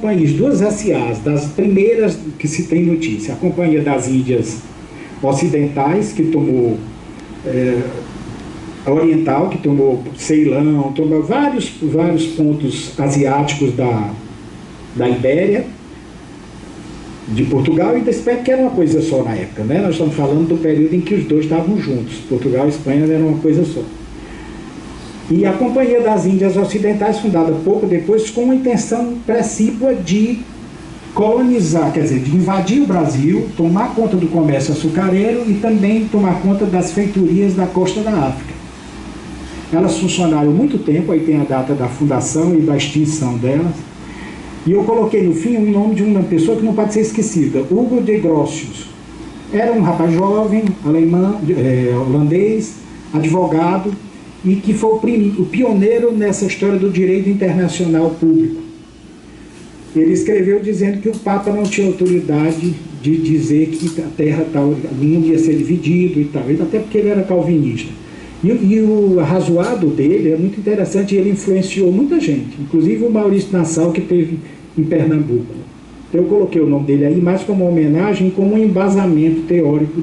companhias, duas SAs, das primeiras que se tem notícia, a Companhia das Índias Ocidentais, que tomou a Oriental, que tomou Ceilão, tomou vários pontos asiáticos da Ibéria, de Portugal e da Espanha, que era uma coisa só na época, né? Nós estamos falando do período em que os dois estavam juntos, Portugal e Espanha eram uma coisa só. E a Companhia das Índias Ocidentais, fundada pouco depois, com a intenção precípua de colonizar, quer dizer, de invadir o Brasil, tomar conta do comércio açucareiro e também tomar conta das feitorias da costa da África. Elas funcionaram muito tempo, aí tem a data da fundação e da extinção delas. E eu coloquei no fim o nome de uma pessoa que não pode ser esquecida, Hugo de Grotius. Era um rapaz jovem, alemão, holandês, advogado, e que foi o pioneiro nessa história do direito internacional público. Ele escreveu dizendo que o Papa não tinha autoridade de dizer que a terra tal, o mundo ia ser dividido e tal, até porque ele era calvinista. E o arrazoado dele é muito interessante, ele influenciou muita gente, inclusive o Maurício Nassau, que teve em Pernambuco. Então eu coloquei o nome dele aí mais como uma homenagem, como um embasamento teórico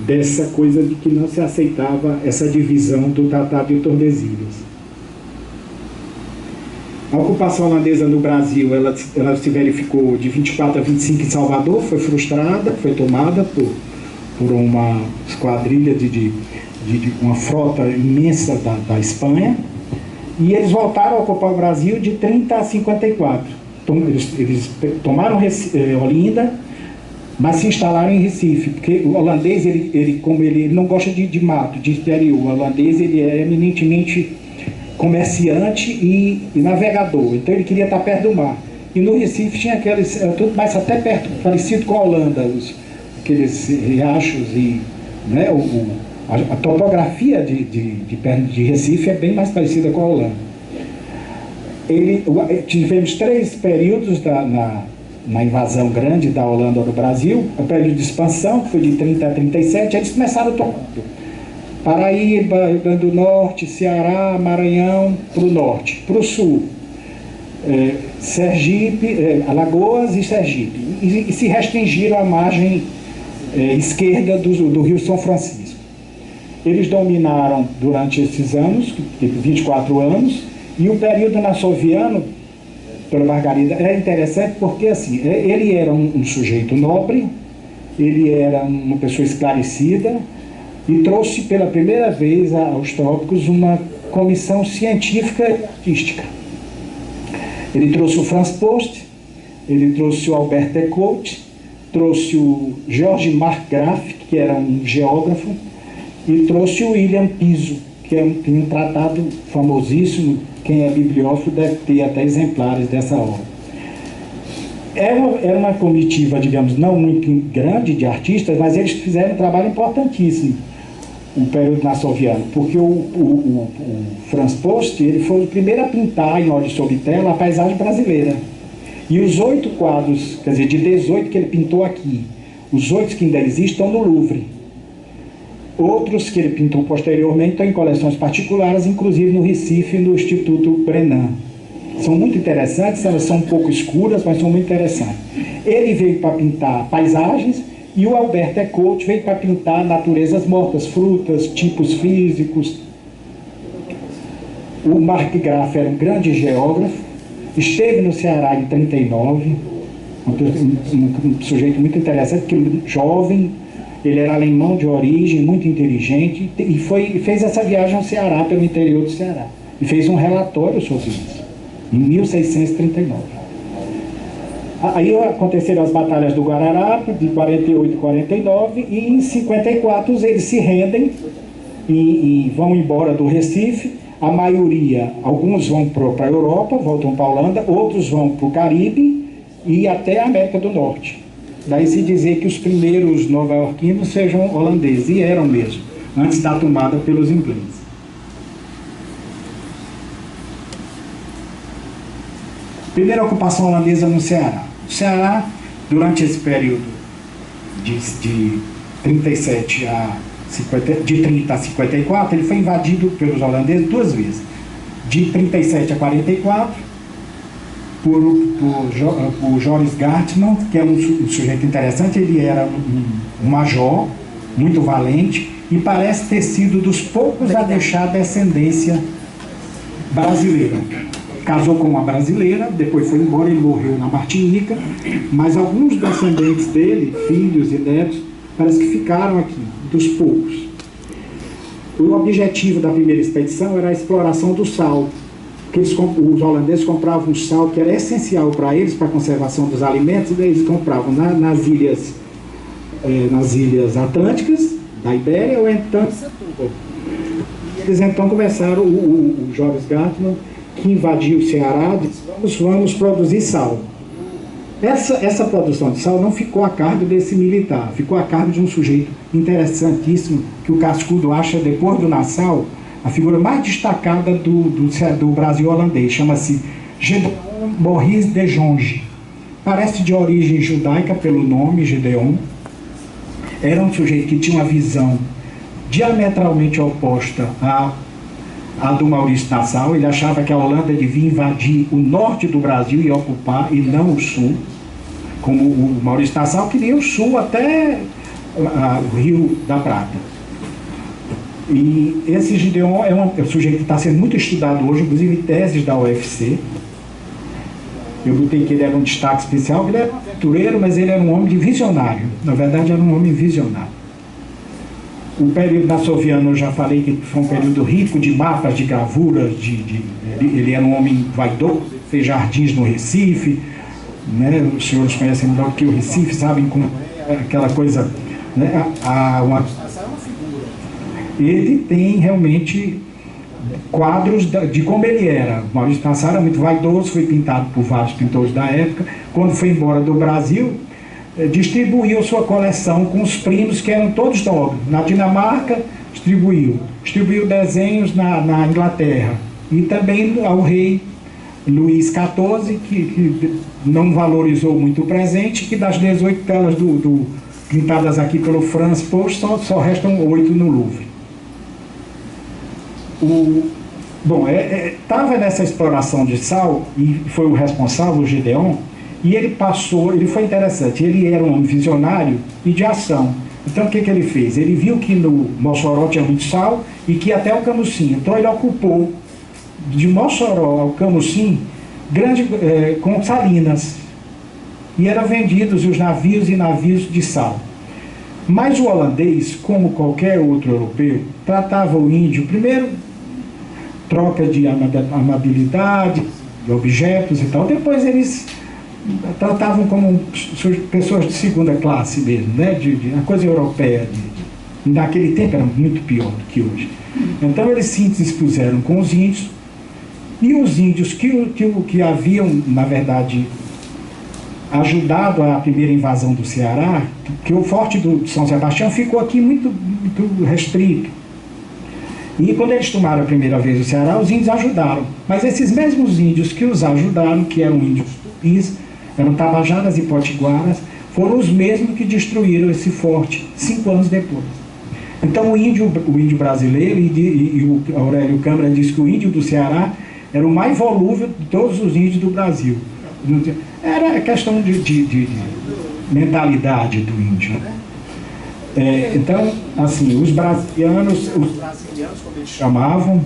dessa coisa de que não se aceitava essa divisão do Tratado de Tordesilhas. A ocupação holandesa no Brasil, ela se verificou de 24 a 25 em Salvador, foi frustrada, foi tomada por uma esquadrilha de uma frota imensa da Espanha, e eles voltaram a ocupar o Brasil de 30 a 54. Eles tomaram Olinda, mas se instalaram em Recife, porque o holandês, como ele não gosta de mato, de interior, o holandês ele é eminentemente comerciante e navegador, então ele queria estar perto do mar. E no Recife tinha aqueles, tudo mais até perto, parecido com a Holanda, aqueles riachos e... Né, a topografia de Recife é bem mais parecida com a Holanda. Tivemos 3 períodos na invasão grande da Holanda no Brasil. O período de expansão, que foi de 30 a 37, eles começaram tomando Paraíba, Rio Grande do Norte, Ceará, Maranhão, para o norte. Para o sul, Sergipe, Alagoas e Sergipe. E se restringiram à margem esquerda do Rio São Francisco. Eles dominaram durante esses anos, 24 anos, e o período nassoviano, pela Margarida, é interessante porque assim, ele era um sujeito nobre, ele era uma pessoa esclarecida, e trouxe pela primeira vez aos trópicos uma comissão científica e artística. Ele trouxe o Franz Post, ele trouxe o Albert Eckhout, trouxe o George Markgraf, que era um geógrafo, e trouxe o William Piso, que tem um tratado famosíssimo, quem é bibliófilo deve ter até exemplares dessa obra. Era uma comitiva, digamos, não muito grande de artistas, mas eles fizeram um trabalho importantíssimo, o período nassoviano, porque o Franz Post, ele foi o primeiro a pintar em óleo sobre tela a paisagem brasileira. E os 8 quadros, quer dizer, de 18 que ele pintou aqui, os 8 que ainda existem estão no Louvre. Outros que ele pintou posteriormente estão em coleções particulares, inclusive no Recife, no Instituto Brenan. São muito interessantes, elas são um pouco escuras, mas são muito interessantes. Ele veio para pintar paisagens e o Albert Eckhout veio para pintar naturezas mortas, frutas, tipos físicos. O Markgraf era um grande geógrafo, esteve no Ceará em 39, um sujeito muito interessante, jovem. Ele era alemão de origem, muito inteligente, e fez essa viagem ao Ceará, pelo interior do Ceará. E fez um relatório sobre isso, em 1639. Aí aconteceram as batalhas do Guararapes, de 48 e 49, e em 54 eles se rendem e vão embora do Recife. A maioria, alguns vão para a Europa, voltam para a Holanda, outros vão para o Caribe e até a América do Norte. Daí se dizer que os primeiros nova-iorquinos sejam holandeses, e eram mesmo, antes da tomada pelos ingleses. Primeira ocupação holandesa no Ceará. O Ceará, durante esse período de 37 a 50, de 30 a 54, ele foi invadido pelos holandeses 2 vezes. De 37 a 44, por Joris Gartmann, que é um sujeito interessante. Ele era um major, muito valente, e parece ter sido dos poucos a deixar descendência brasileira. Casou com uma brasileira, depois foi embora, ele morreu na Martinica, mas alguns descendentes dele, filhos e netos, parece que ficaram aqui, dos poucos. O objetivo da primeira expedição era a exploração do sal, que os holandeses compravam um sal que era essencial para eles, para a conservação dos alimentos, e daí eles compravam nas ilhas atlânticas, da Ibéria, ou então em Setúbal. Eles então começaram, o Joris Gartmann, que invadiu o Ceará, disse: vamos produzir sal. Essa produção de sal não ficou a cargo desse militar, ficou a cargo de um sujeito interessantíssimo, que o Cascudo acha, depois do Nassau, a figura mais destacada do Brasil holandês. Chama-se Gedeon Maurice de Jonge. Parece de origem judaica pelo nome, Gedeon. Era um sujeito que tinha uma visão diametralmente oposta a do Maurício Nassau. Ele achava que a Holanda devia invadir o norte do Brasil e ocupar, e não o sul, como o Maurício Nassau queria o sul até o Rio da Prata. E esse Gideon é um sujeito que está sendo muito estudado hoje, inclusive teses da UFC. Eu botei que ele era um destaque especial. Ele era um aventureiro, mas ele era um homem de visionário. Na verdade, era um homem visionário. O período nassoviano, eu já falei que foi um período rico de mapas, de gravuras, ele era um homem vaidoso, fez jardins no Recife, né? Os senhores conhecem melhor que o Recife, sabem como é aquela coisa, né? Ele tem realmente quadros de como ele era. Maurício Nassau era muito vaidoso, foi pintado por vários pintores da época. Quando foi embora do Brasil, distribuiu sua coleção com os primos, que eram todos nobres. Na Dinamarca, distribuiu desenhos na Inglaterra, e também ao rei Luís XIV, que não valorizou muito o presente, que das 18 telas pintadas aqui pelo Franz Post, só restam 8 no Louvre. Estava nessa exploração de sal, e foi o responsável, o Gideon. E ele foi interessante, ele era um homem visionário e de ação. Então o que ele fez? Ele viu que no Mossoró tinha muito sal, e que até o Camusim. Então ele ocupou de Mossoró ao Camusim com salinas. E eram vendidos os navios e navios de sal. Mas o holandês, como qualquer outro europeu, tratava o índio, primeiro, troca de amabilidade, de objetos e tal. Depois eles tratavam como pessoas de segunda classe mesmo, né? A coisa europeia. Naquele tempo era muito pior do que hoje. Então eles se dispuseram com os índios, e os índios que haviam, na verdade, ajudado a primeira invasão do Ceará, que o forte de São Sebastião ficou aqui muito, muito restrito. E quando eles tomaram a primeira vez o Ceará, os índios ajudaram. Mas esses mesmos índios que os ajudaram, que eram índios tupis, eram tabajaras e potiguaras, foram os mesmos que destruíram esse forte 5 anos depois. Então o índio brasileiro, e o Aurélio Câmara diz que o índio do Ceará era o mais volúvel de todos os índios do Brasil. Era questão de mentalidade do índio. Então, assim, os brasilianos, como eles chamavam,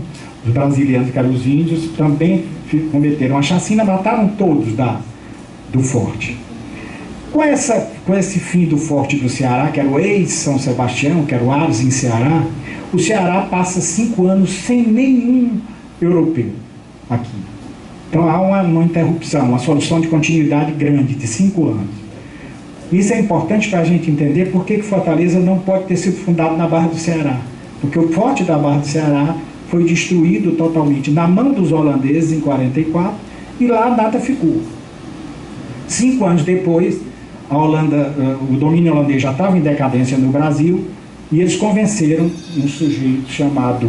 os brasilianos, que eram os índios, também cometeram a chacina, mataram todos do forte. Com esse fim do forte do Ceará, que era o ex-São Sebastião, que era o Ares em Ceará, o Ceará passa 5 anos sem nenhum europeu aqui. Então há uma interrupção, uma solução de continuidade grande, de 5 anos. Isso é importante para a gente entender por que Fortaleza não pode ter sido fundado na Barra do Ceará. Porque o forte da Barra do Ceará foi destruído totalmente na mão dos holandeses em 44, e lá nada ficou. 5 anos depois, a Holanda, o domínio holandês já estava em decadência no Brasil, e eles convenceram um sujeito chamado...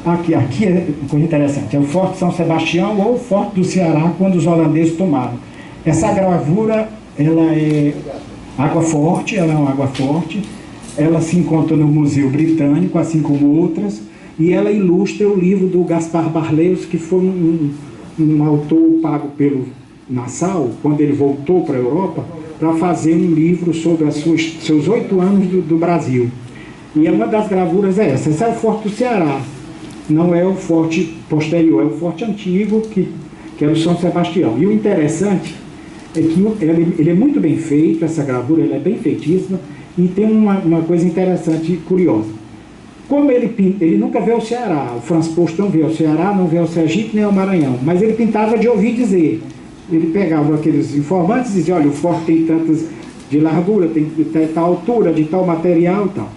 Aqui é uma coisa interessante, é o Forte São Sebastião ou o Forte do Ceará, quando os holandeses tomaram. Essa gravura, ela é água forte, ela é uma água forte, ela se encontra no Museu Britânico, assim como outras, e ela ilustra o livro do Gaspar Barleus, que foi um autor pago pelo Nassau, quando ele voltou para a Europa, para fazer um livro sobre seus 8 anos do Brasil. E uma das gravuras é essa. Esse é o Forte do Ceará. Não é o forte posterior, é o forte antigo, que era o São Sebastião. E o interessante é que ele é muito bem feito, essa gravura, ele é bem feitíssima, e tem uma coisa interessante e curiosa. Como ele nunca veio ao Ceará, o Franz Post não veio ao Ceará, não veio ao Sergipe nem ao Maranhão, mas ele pintava de ouvir dizer. Ele pegava aqueles informantes e dizia, olha, o forte tem tantas de largura, tem tal altura, de tal material e tal.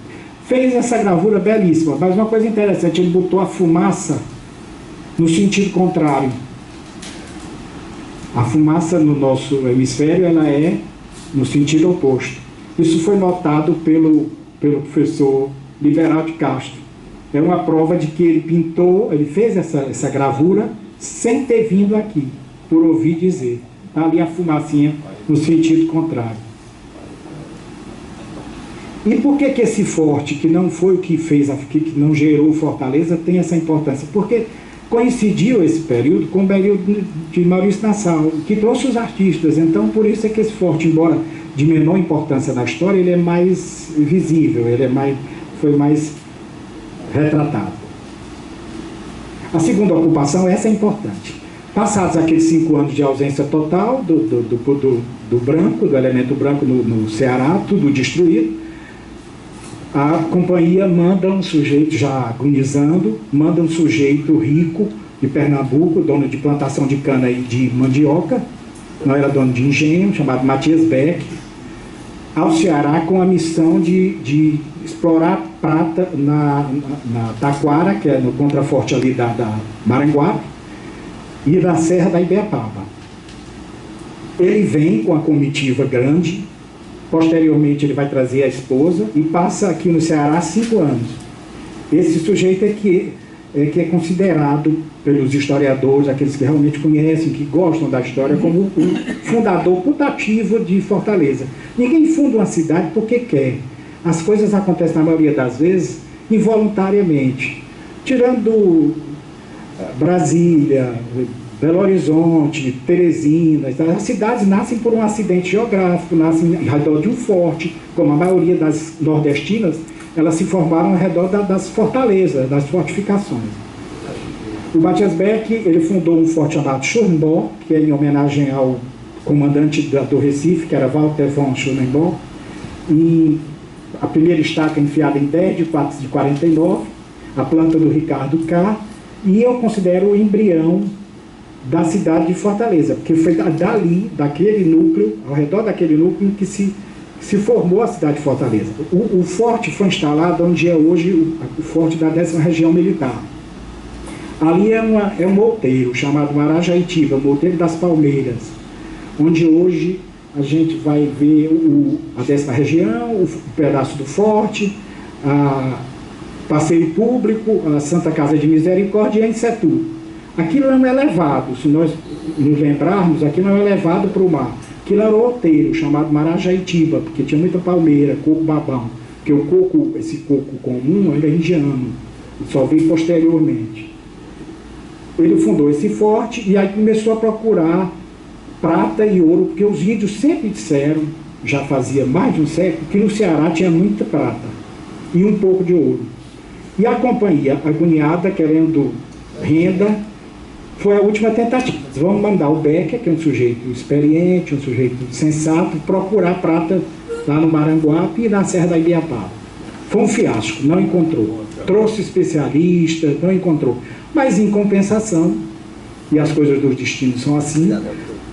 Fez essa gravura belíssima, mas uma coisa interessante, ele botou a fumaça no sentido contrário. A fumaça no nosso hemisfério, ela é no sentido oposto. Isso foi notado pelo professor Liberal de Castro. É uma prova de que ele fez essa gravura sem ter vindo aqui, por ouvir dizer. Está ali a fumacinha no sentido contrário. E por que esse forte, que não foi o que fez, que não gerou Fortaleza, tem essa importância? Porque coincidiu esse período com o período de Maurício Nassau, que trouxe os artistas. Então, por isso é que esse forte, embora de menor importância na história, ele é mais visível, foi mais retratado. A segunda ocupação, essa é importante. Passados aqueles 5 anos de ausência total do branco, do elemento branco no Ceará, tudo destruído, a companhia manda um sujeito, já agonizando, manda um sujeito rico de Pernambuco, dono de plantação de cana e de mandioca, não era dono de engenho, chamado Matias Beck, ao Ceará com a missão de explorar prata na Taquara, que é no contraforte ali da Maranguape, e da Serra da Ibiapaba. Ele vem com a comitiva grande. Posteriormente ele vai trazer a esposa e passa aqui no Ceará 5 anos. Esse sujeito é que é considerado pelos historiadores, aqueles que realmente conhecem, que gostam da história, como o fundador putativo de Fortaleza. Ninguém funda uma cidade porque quer. As coisas acontecem, na maioria das vezes, involuntariamente. Tirando Brasília, Belo Horizonte, Teresina, as cidades nascem por um acidente geográfico, nascem ao redor de um forte, como a maioria das nordestinas, elas se formaram ao redor das fortalezas, das fortificações. O Matias Beck, ele fundou um forte chamado Schurnborg, que é em homenagem ao comandante do Recife, que era Walter von Schurnborg, e a primeira estaca enfiada em 10 de 4 de 49, a planta do Ricardo K, e eu considero o embrião da cidade de Fortaleza, porque foi dali, daquele núcleo, ao redor daquele núcleo, que se formou a cidade de Fortaleza. O forte foi instalado onde é hoje o forte da 10ª Região Militar. Ali é um outeiro chamado Marajaitiba, o outeiro das Palmeiras, onde hoje a gente vai ver a 10ª Região, o pedaço do forte, a passeio público, a Santa Casa de Misericórdia e a Insetu. Aquilo não é levado, se nós nos lembrarmos, aquilo não é levado para o mar. Aquilo era um outeiro chamado Marajaitiba, porque tinha muita palmeira, coco babão. Porque o coco, esse coco comum, ele é indiano, só veio posteriormente. Ele fundou esse forte e aí começou a procurar prata e ouro, porque os índios sempre disseram, já fazia mais de um século, que no Ceará tinha muita prata e um pouco de ouro. E a companhia, agoniada, querendo renda, foi a última tentativa. Vamos mandar o Becker, que é um sujeito experiente, um sujeito sensato, procurar prata lá no Maranguape e na Serra da Ibiapaba. Foi um fiasco, não encontrou. Trouxe especialistas, não encontrou. Mas, em compensação, e as coisas dos destinos são assim,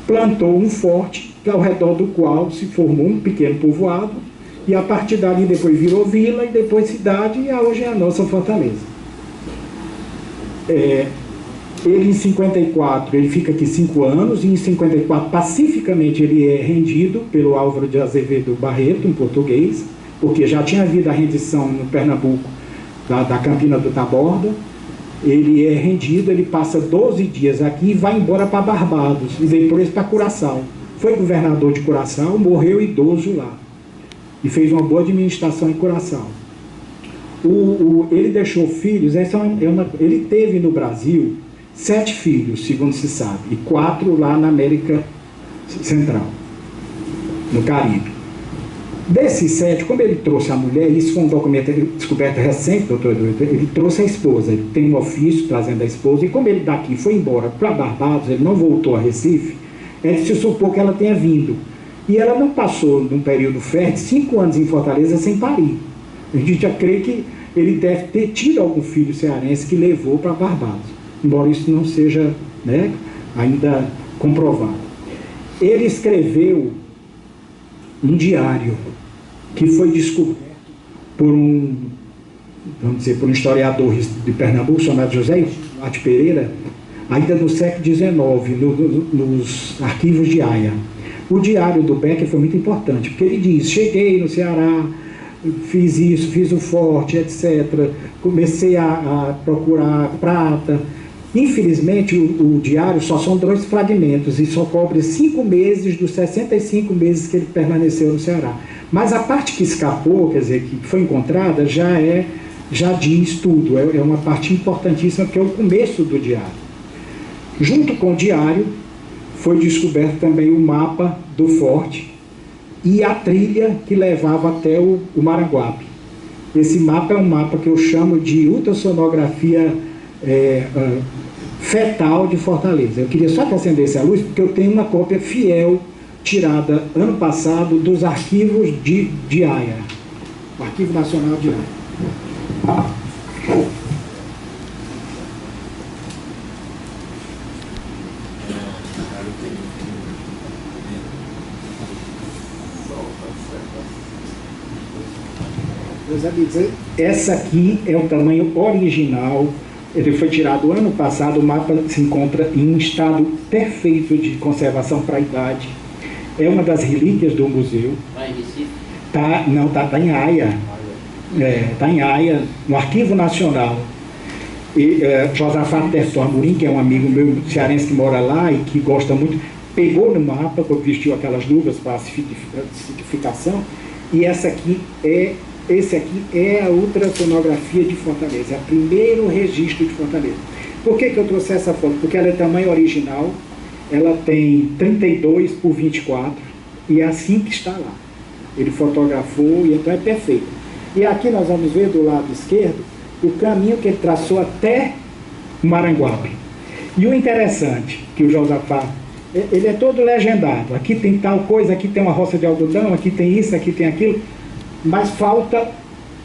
plantou um forte ao redor do qual se formou um pequeno povoado, e a partir dali depois virou vila, e depois cidade, e hoje é a nossa Fortaleza. Ele em 54, ele fica aqui 5 anos, e em 54 pacificamente ele é rendido pelo Álvaro de Azevedo Barreto, um português, porque já tinha havido a rendição no Pernambuco da Campina do Taborda. Ele é rendido, ele passa 12 dias aqui e vai embora para Barbados, e depois para Curaçao. Foi governador de Curaçao, morreu idoso lá, e fez uma boa administração em Curaçao. Ele deixou filhos, ele teve no Brasil 7 filhos, segundo se sabe, e 4 lá na América Central, no Caribe. Desses 7, como ele trouxe a mulher, isso foi um documento descoberto recente, doutor, ele trouxe a esposa, ele tem um ofício trazendo a esposa, e como ele daqui foi embora para Barbados, ele não voltou a Recife, ele se supôs que ela tenha vindo. E ela não passou, num período fértil, 5 anos em Fortaleza sem parir. A gente já crê que ele deve ter tido algum filho cearense que levou para Barbados, embora isso não seja, né, ainda comprovado. Ele escreveu um diário que foi descoberto por por um historiador de Pernambuco chamado José Duarte Pereira, ainda no século XIX, nos arquivos de Haia. O diário do Becker foi muito importante, porque ele diz: cheguei no Ceará, fiz isso, fiz o forte, etc. Comecei a procurar prata. Infelizmente, o diário só são 2 fragmentos e só cobre 5 meses dos 65 meses que ele permaneceu no Ceará. Mas a parte que escapou, quer dizer, que foi encontrada, já diz tudo. É uma parte importantíssima, porque é o começo do diário. Junto com o diário, foi descoberto também o mapa do forte e a trilha que levava até o Maranguape. Esse mapa é um mapa que eu chamo de ultrassonografia fetal de Fortaleza. Eu queria só que acendesse a luz, porque eu tenho uma cópia fiel, tirada ano passado, dos arquivos de Haia, o Arquivo Nacional de Haia. Meus amigos, essa aqui é o tamanho original. Ele foi tirado ano passado. O mapa se encontra em um estado perfeito de conservação para a idade. É uma das relíquias do museu. Está em Recife? Está em Haia. Está em Haia, no Arquivo Nacional. E Josafá Terto Amorim, que é um amigo meu cearense que mora lá e que gosta muito, pegou no mapa, quando vestiu aquelas luvas para a acidificação, e esse aqui é a ultrassonografia de Fortaleza, é o primeiro registro de Fortaleza. Por que eu trouxe essa foto? Porque ela é tamanho original, ela tem 32 por 24, e é assim que está lá. Ele fotografou, e então é perfeito. E aqui nós vamos ver do lado esquerdo o caminho que ele traçou até Maranguape. E o interessante, que o Josafá, ele é todo legendado. Aqui tem tal coisa, aqui tem uma roça de algodão, aqui tem isso, aqui tem aquilo, mas falta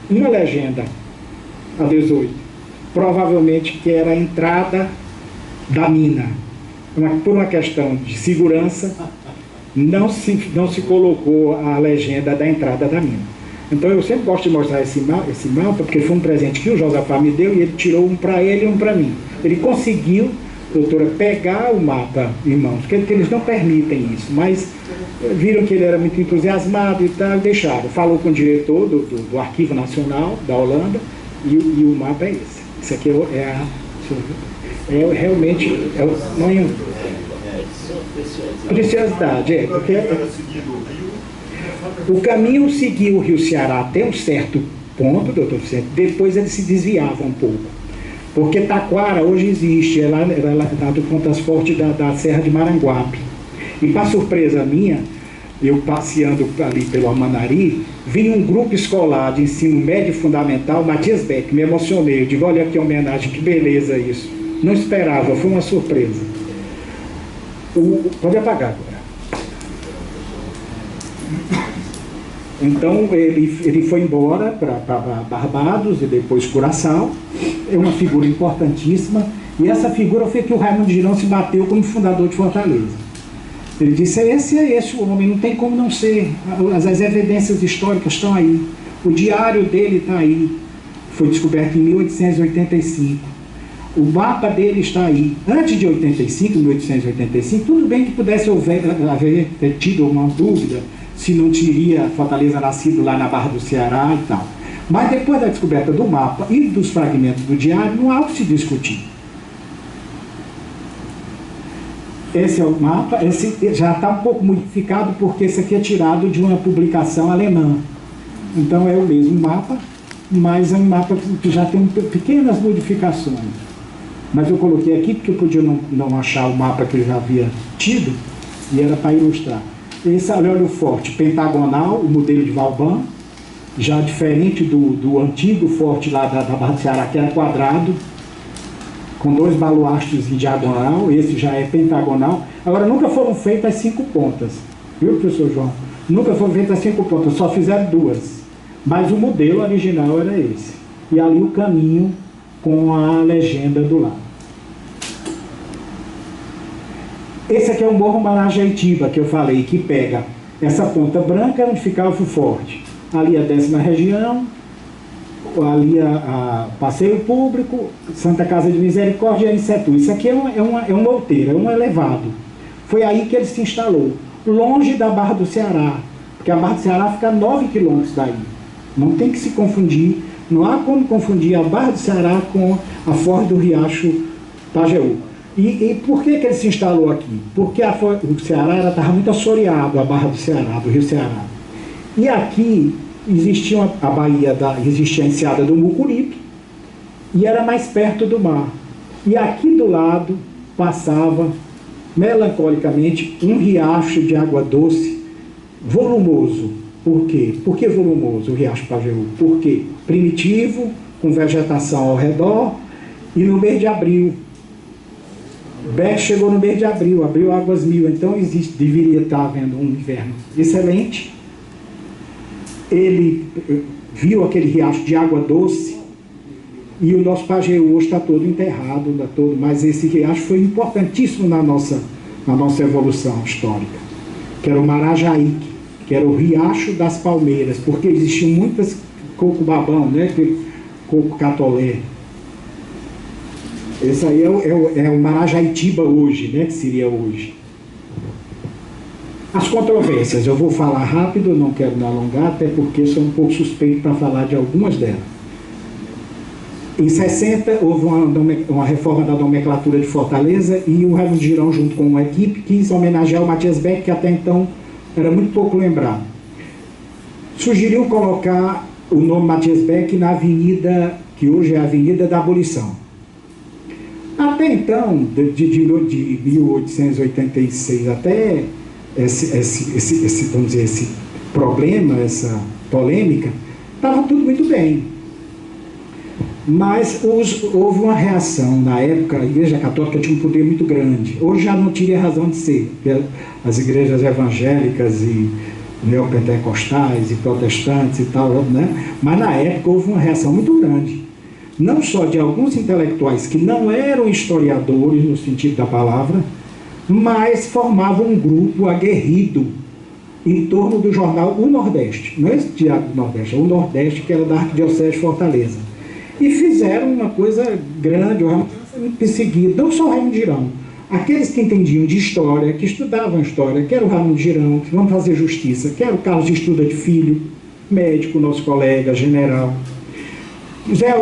uma legenda, a 18, provavelmente que era a entrada da mina. Por uma questão de segurança, não se colocou a legenda da entrada da mina. Então eu sempre gosto de mostrar esse mapa, porque foi um presente que o Josafá me deu, e ele tirou um para ele e um para mim. Ele conseguiu, doutora, pegar o mapa em mãos, porque eles não permitem isso, mas viram que ele era muito entusiasmado e tal, e deixaram. Falou com o diretor do Arquivo Nacional da Holanda, e o mapa é esse. Isso aqui realmente não é preciosidade, porque o caminho seguiu o Rio Ceará até um certo ponto, doutor Vicente, depois ele se desviava um pouco, porque Taquara hoje existe, é lá do Pontas Fortes da Serra de Maranguape. E para surpresa minha, eu passeando ali pelo Amanari, vi um grupo escolar de ensino médio fundamental, Matias Beck, me emocionei, eu digo: olha que homenagem, que beleza isso. Não esperava, foi uma surpresa. Pode apagar agora. Então ele foi embora para Barbados e depois Curaçao. É uma figura importantíssima, e essa figura foi que o Raimundo Girão se bateu como fundador de Fortaleza. Ele disse: esse é esse o homem, não tem como não ser. As evidências históricas estão aí, o diário dele está aí, foi descoberto em 1885. O mapa dele está aí. Antes de 1885, tudo bem que pudesse haver tido alguma dúvida se não teria Fortaleza nascido lá na Barra do Ceará e tal. Mas depois da descoberta do mapa e dos fragmentos do diário, não há o que se discutir. Esse é o mapa, esse já está um pouco modificado, porque esse aqui é tirado de uma publicação alemã. Então é o mesmo mapa, mas é um mapa que já tem pequenas modificações. Mas eu coloquei aqui porque eu podia não achar o mapa que eu já havia tido, e era para ilustrar. Esse ali, olha o forte pentagonal, o modelo de Vauban, já diferente do antigo forte lá da Barra do Ceará, que era quadrado, com 2 baluastres em diagonal. Esse já é pentagonal. Agora, nunca foram feitas as 5 pontas, viu, professor João? Nunca foram feitas as 5 pontas, só fizeram 2. Mas o modelo original era esse. E ali o caminho com a legenda do lado. Esse aqui é o Morro Marajaitiba, que eu falei, que pega essa ponta branca onde ficava o forte. Ali a 10ª região, ali a Passeio Público, Santa Casa de Misericórdia e Aricetu. Isso aqui é um outeiro, é um elevado. Foi aí que ele se instalou, longe da Barra do Ceará, porque a Barra do Ceará fica a 9 quilômetros daí. Não tem que se confundir, não há como confundir a Barra do Ceará com a Foz do Riacho Pajeú. E por que ele se instalou aqui? Porque o Ceará estava muito assoreado, a Barra do Ceará, do Rio Ceará. E aqui existia a baía, existia a enseada do Mucuripe, e era mais perto do mar. E aqui do lado passava, melancolicamente, um riacho de água doce, volumoso. Por quê? Por que volumoso o Riacho Pajeú? Por quê? Primitivo, com vegetação ao redor, e no mês de abril. Beck chegou no mês de abril, abriu águas 1000, então deveria estar havendo um inverno excelente. Ele viu aquele riacho de água doce, e o nosso Pajeú hoje está todo enterrado, mas esse riacho foi importantíssimo na nossa evolução histórica, que era o Marajaíque, que era o Riacho das Palmeiras, porque existiam muitas coco-babão, né, coco-catolé. Esse aí é o Marajaitiba hoje, né, que seria hoje. As controvérsias, eu vou falar rápido, não quero me alongar, até porque sou um pouco suspeito para falar de algumas delas. Em 60, houve uma reforma da nomenclatura de Fortaleza, e o Raimundo Girão, junto com uma equipe, quis homenagear o Matias Beck, que até então era muito pouco lembrado. Sugeriu colocar o nome Matias Beck na avenida, que hoje é a Avenida da Abolição. Até então, de 1886 até esse problema, essa polêmica, estava tudo muito bem. Mas houve uma reação. Na época, a Igreja Católica tinha um poder muito grande. Hoje já não teria razão de ser. As igrejas evangélicas e neopentecostais e protestantes e tal, né? Mas na época houve uma reação muito grande. Não só de alguns intelectuais que não eram historiadores no sentido da palavra, mas formavam um grupo aguerrido em torno do jornal O Nordeste. Não é esse Diário do Nordeste, é O Nordeste, que era da Arquidiocese de Fortaleza. E fizeram uma coisa grande, o Raimundo foi muito perseguido, não só o Raimundo Girão. Aqueles que entendiam de história, que estudavam história, que era o Raimundo Girão, que vamos fazer justiça, que era o Carlos de Estuda de Filho, médico, nosso colega, general. Zé